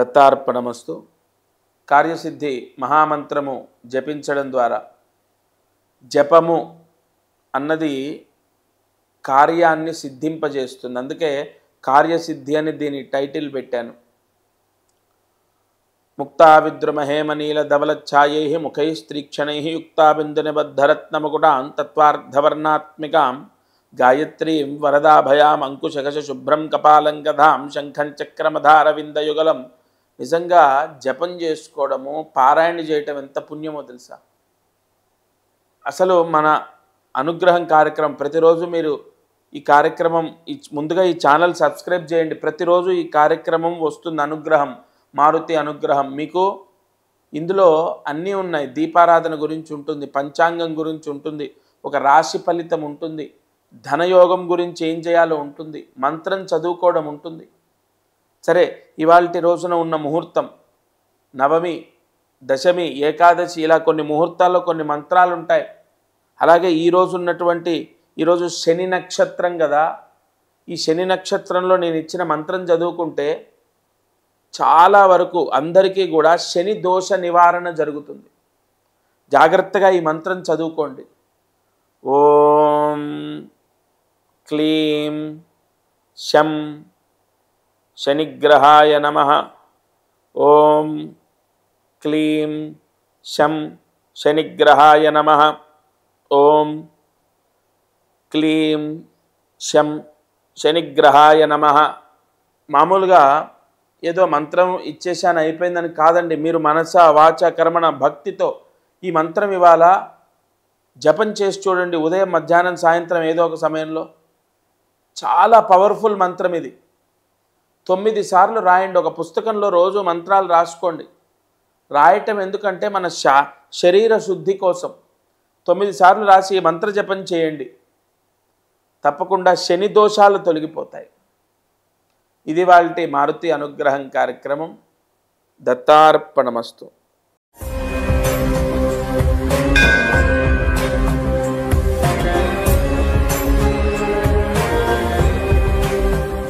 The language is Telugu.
దత్తార్పణమస్తు. కార్యసిద్ధి మహామంత్రము జపించడం ద్వారా జపము అన్నది కార్యాన్ని సిద్ధింపజేస్తుంది. అందుకే కార్యసిద్ధి అని దీని టైటిల్ పెట్టాను. ముక్తా విద్రుమహేమనీల ధవలఛాయై ముఖైస్త్రీక్షణై యుక్తాబిందునిబద్ధరత్నముకుటాం తత్వార్ధవర్ణాత్మికాం గాయత్రీం వరదాభయాం అంకుశకశ శుభ్రం కపాలంగధాం శంఖం చక్రమధారవిందయుగలం. నిజంగా జపం చేసుకోవడము, పారాయణ చేయటం ఎంత పుణ్యమో తెలుసా? అసలు మన అనుగ్రహం కార్యక్రమం ప్రతిరోజు మీరు ఈ కార్యక్రమం ముందుగా ఈ ఛానల్ సబ్స్క్రైబ్ చేయండి. ప్రతిరోజు ఈ కార్యక్రమం వస్తుంది. అనుగ్రహం, మారుతి అనుగ్రహం. మీకు ఇందులో అన్నీ ఉన్నాయి. దీపారాధన గురించి ఉంటుంది, పంచాంగం గురించి ఉంటుంది, ఒక రాశి ఫలితం ఉంటుంది, ధనయోగం గురించి ఏం చేయాలో ఉంటుంది, మంత్రం చదువుకోవడం ఉంటుంది. సరే, ఇవాల్టి రోజున ఉన్న ముహూర్తం నవమి, దశమి, ఏకాదశి, ఇలా కొన్ని ముహూర్తాల్లో కొన్ని మంత్రాలు ఉంటాయి. అలాగే ఈరోజు శని నక్షత్రం కదా. ఈ శని నక్షత్రంలో నేను ఇచ్చిన మంత్రం చదువుకుంటే చాలా వరకు అందరికీ కూడా శని దోష నివారణ జరుగుతుంది. జాగ్రత్తగా ఈ మంత్రం చదువుకోండి. ఓం క్లీం శం శనిగ్రహాయ నమః. ఓం క్లీం శం శనిగ్రహాయ నమః. ఓం క్లీం శం శనిగ్రహాయ నమః. మామూలుగా ఏదో మంత్రం ఇచ్చేసాను అయిపోయిందని కాదండి. మీరు మనస వాచ కర్మణ భక్తితో ఈ మంత్రం ఇవాళ జపం చేసి చూడండి. ఉదయం, మధ్యాహ్నం, సాయంత్రం ఏదో ఒక సమయంలో. చాలా పవర్ఫుల్ మంత్రం ఇది. 9 సార్లు రాయండి. ఒక పుస్తకంలో రోజు మంత్రాలు రాసుకోండి. రాయటం ఎందుకంటే మన శరీర శుద్ధి కోసం. 9 సార్లు రాసి ఈ మంత్ర జపం చేయండి. తప్పకుండా శని దోషాలు తొలగిపోతాయి. ఇది వాళ్ళ మారుతి అనుగ్రహం కార్యక్రమం. దత్తార్పణమస్తు.